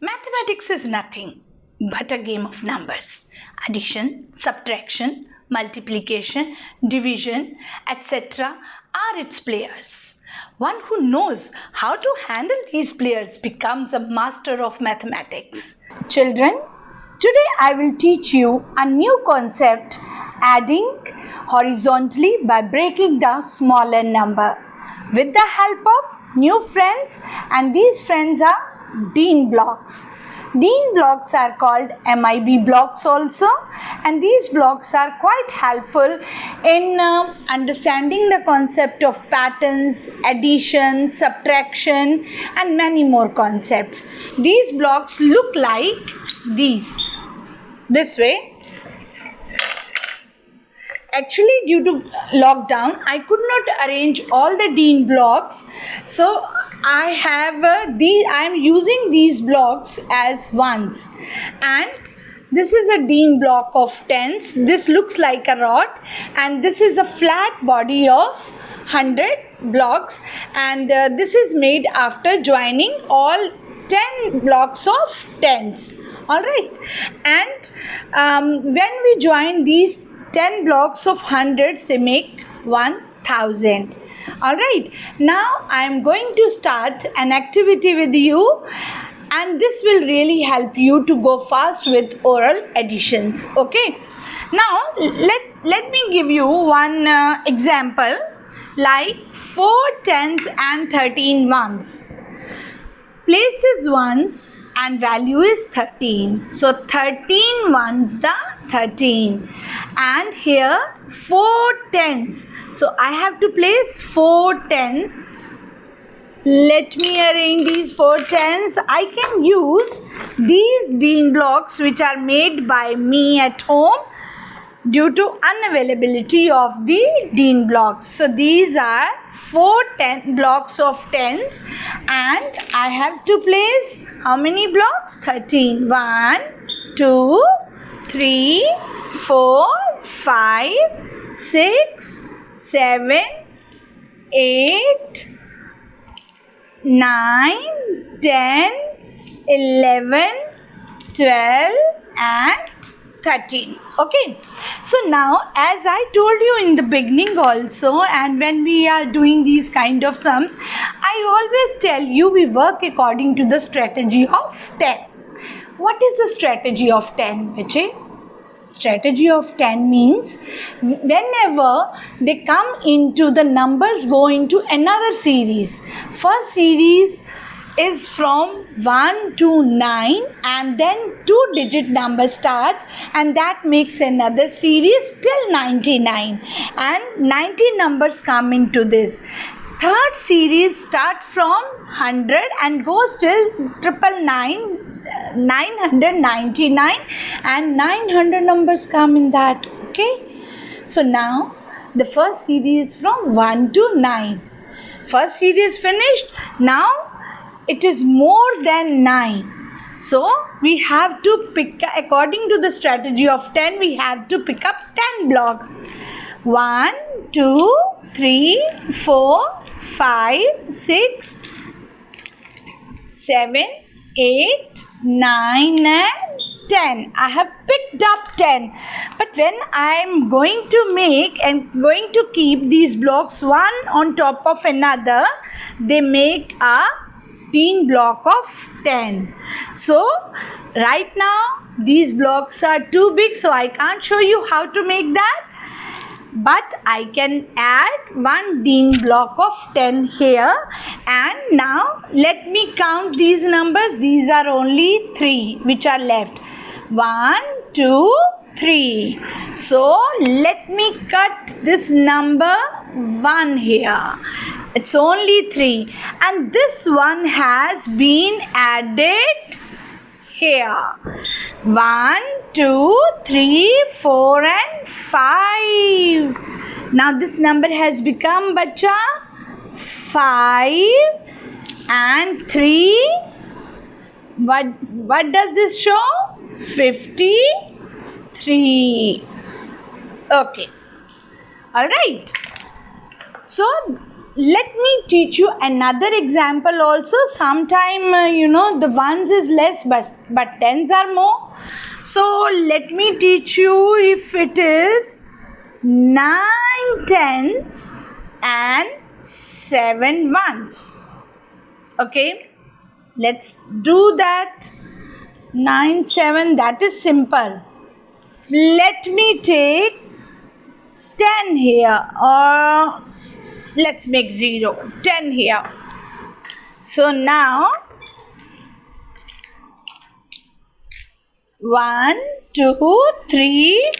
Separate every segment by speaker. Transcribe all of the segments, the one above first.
Speaker 1: Mathematics is nothing but a game of numbers. Addition, subtraction, multiplication, division, etc. are its players. One who knows how to handle these players becomes a master of mathematics. Children, today I will teach you a new concept, adding horizontally by breaking the smaller number with the help of new friends, and these friends are Dean blocks. Dean blocks are called MIB blocks also, and these blocks are quite helpful in understanding the concept of patterns, addition, subtraction and many more concepts. These blocks look like this way. Actually, due to lockdown, I could not arrange all the Dean blocks, so I am using these blocks as ones, and this is a Dean block of tens. This looks like a rod, and this is a flat body of 100 blocks, and this is made after joining all 10 blocks of tens. All right, and when we join these 10 blocks of hundreds, they make 1000. All right, now I am going to start an activity with you, and this will really help you to go fast with oral additions. Okay, now let me give you one example, like 4 tens and 13 ones. Place is ones and value is 13. So 13 ones the 13, and here 4 tens. So I have to place 4 tens. Let me arrange these 4 tens. I can use these Dean blocks which are made by me at home due to unavailability of the Dean blocks. So these are 4 blocks of tens, and I have to place how many blocks? 13. 1, 2, 3, 4, 5, 6, 7, 8, 9, 10, 11, 12 and 13. Okay, so now as I told you in the beginning also, and when we are doing these kind of sums, I always tell you we work according to the strategy of 10. What is the strategy of 10, Vijay? Strategy of 10 means whenever they come into the numbers go into another series. First series is from 1 to 9, and then 2-digit number starts, and that makes another series till 99, and 90 numbers come into this. Third series starts from 100 and goes till 999, and 900 numbers come in that. Okay, so now the first series from 1 to 9. First series finished. Now it is more than 9. So we have to pick, according to the strategy of 10, we have to pick up 10 blocks. 1, 2, 3, 4, 5, 6, 7, 8, 9 and 10. I have picked up 10. But when I am going to make and going to keep these blocks one on top of another, they make a Dean block of 10. So right now these blocks are too big, so I can't show you how to make that, but I can add one Dean block of 10 here. And now let me count these numbers. These are only 3 which are left. 1, 2, 3. So let me cut this number 1 here. It's only 3, and this one has been added here. 1, 2, 3, 4 and 5. Now this number has become, bacha, 5 and 3. What does this show? 53. Okay. All right. So let me teach you another example also. Sometime the ones is less, but tens are more. So let me teach you. If it is 9 tens and 7 ones, okay, let's do that. 9 7, that is simple. Let me take 10 here, or let's make 0, 10 here. So now 1 2 3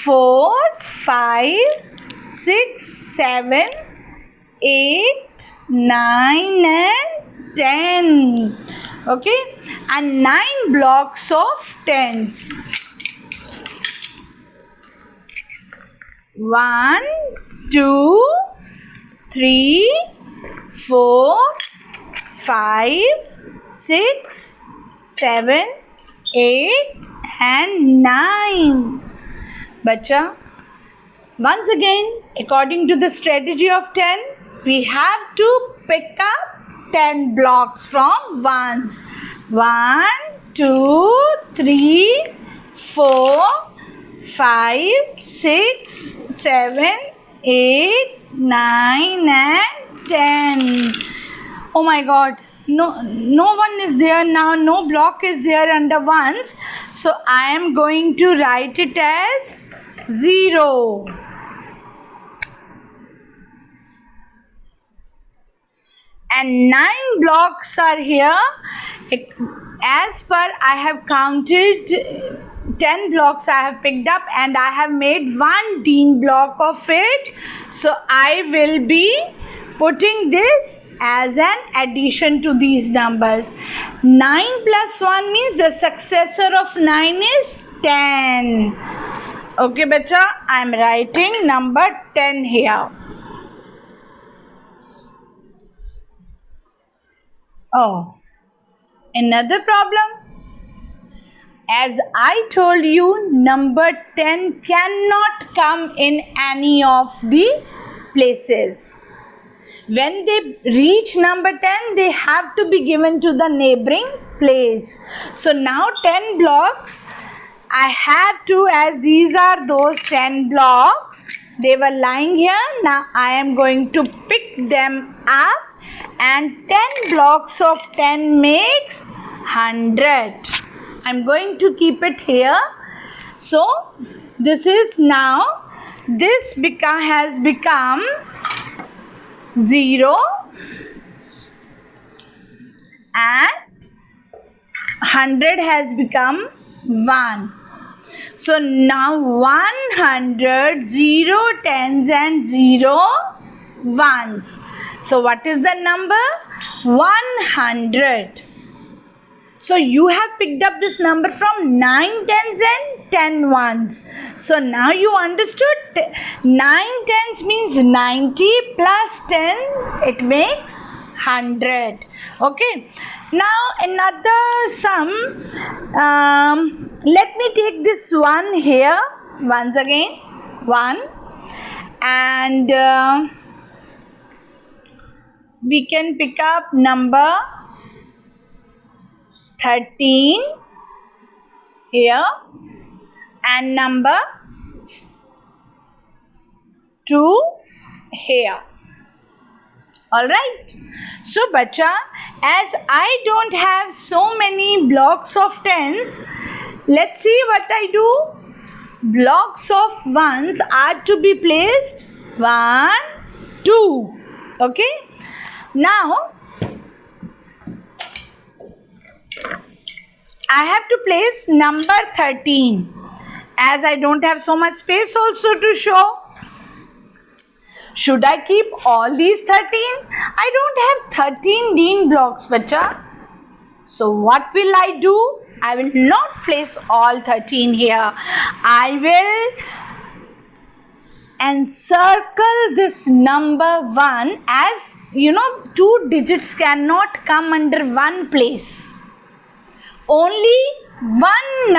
Speaker 1: 4 5 6 7 8 9 and 10. Okay, and 9 blocks of tens. 1 2 3 4 5 6 7 8 and 9. Bacha, once again, according to the strategy of 10, we have to pick up 10 blocks from ones. 1 2 3 4 5 6 7 8 9 and 10. Oh my god, no one is there now, no block is there under ones, so I am going to write it as 0. And 9 blocks are here. As per I have counted 10 blocks I have picked up, and I have made one Dean block of it. So I will be putting this as an addition to these numbers. 9 plus 1 means the successor of 9 is 10. Okay, bacha, I am writing number 10 here. Oh, another problem. As I told you, number 10 cannot come in any of the places. When they reach number 10, they have to be given to the neighboring place. So now 10 blocks I have to, as these are those 10 blocks, they were lying here. Now I am going to pick them up, and 10 blocks of 10 makes 100. I'm going to keep it here. So this is now, this has become 0 and 100 has become 1. So now 100, 0 tens and 0 ones. So what is the number? 100. So you have picked up this number from 9 tens and 10 ones. So now you understood 9 tens means 90 plus 10, it makes 100. Okay. Now another sum. Let me take this one here once again. 1, and we can pick up number 13 here and number 2 here. Alright. So bacha, as I don't have so many blocks of tens, let's see what I do. Blocks of ones are to be placed 1, 2. Okay. Now I have to place number 13, as I don't have so much space also to show. Should I keep all these 13? I don't have 13 Dean blocks, bacha. So what will I do? I will not place all 13 here. I will encircle this number 1, as you know, 2 digits cannot come under one place. Only one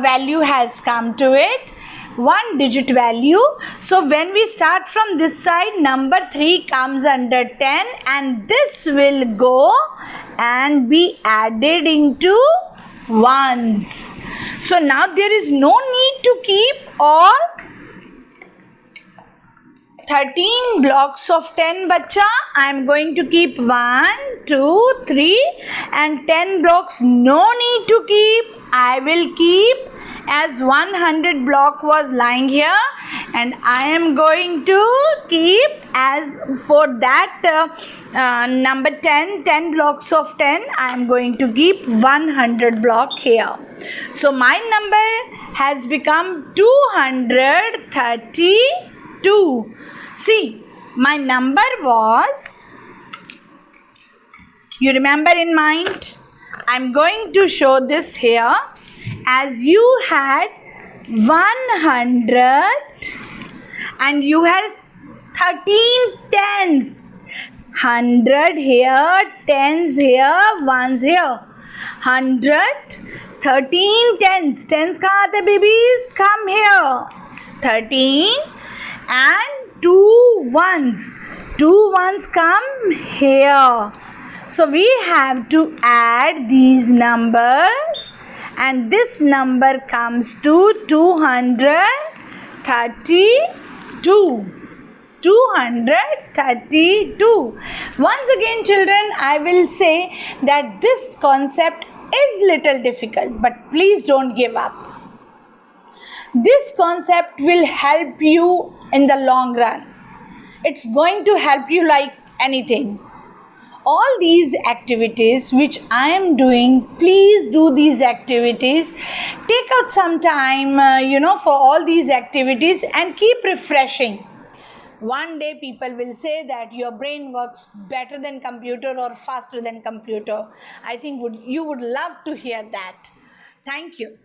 Speaker 1: value has come to it. one digit value. So when we start from this side, number 3 comes under 10, and this will go and be added into ones. So now there is no need to keep all 13 blocks of 10, bacha. I am going to keep 1, 2, 3 and 10 blocks. No need to keep. I will keep as 100 block was lying here, and I am going to keep as for that number 10 blocks of 10. I am going to keep 100 block here. So my number has become 232. See, my number was, you remember in mind? I'm going to show this here. As you had 100 and you had 13 tens. 100 here, tens here, ones here. 100, 13 tens. Tens kahan aate babies? Come here. 13 and 2 ones. 2 ones come here. So we have to add these numbers, and this number comes to 232. 232. Once again, children, I will say that this concept is little difficult, but please don't give up. This concept will help you in the long run. It's going to help you like anything. All these activities which I am doing, please do these activities. Take out some time, for all these activities and keep refreshing. One day people will say that your brain works better than computer or faster than computer. I think you would love to hear that. Thank you.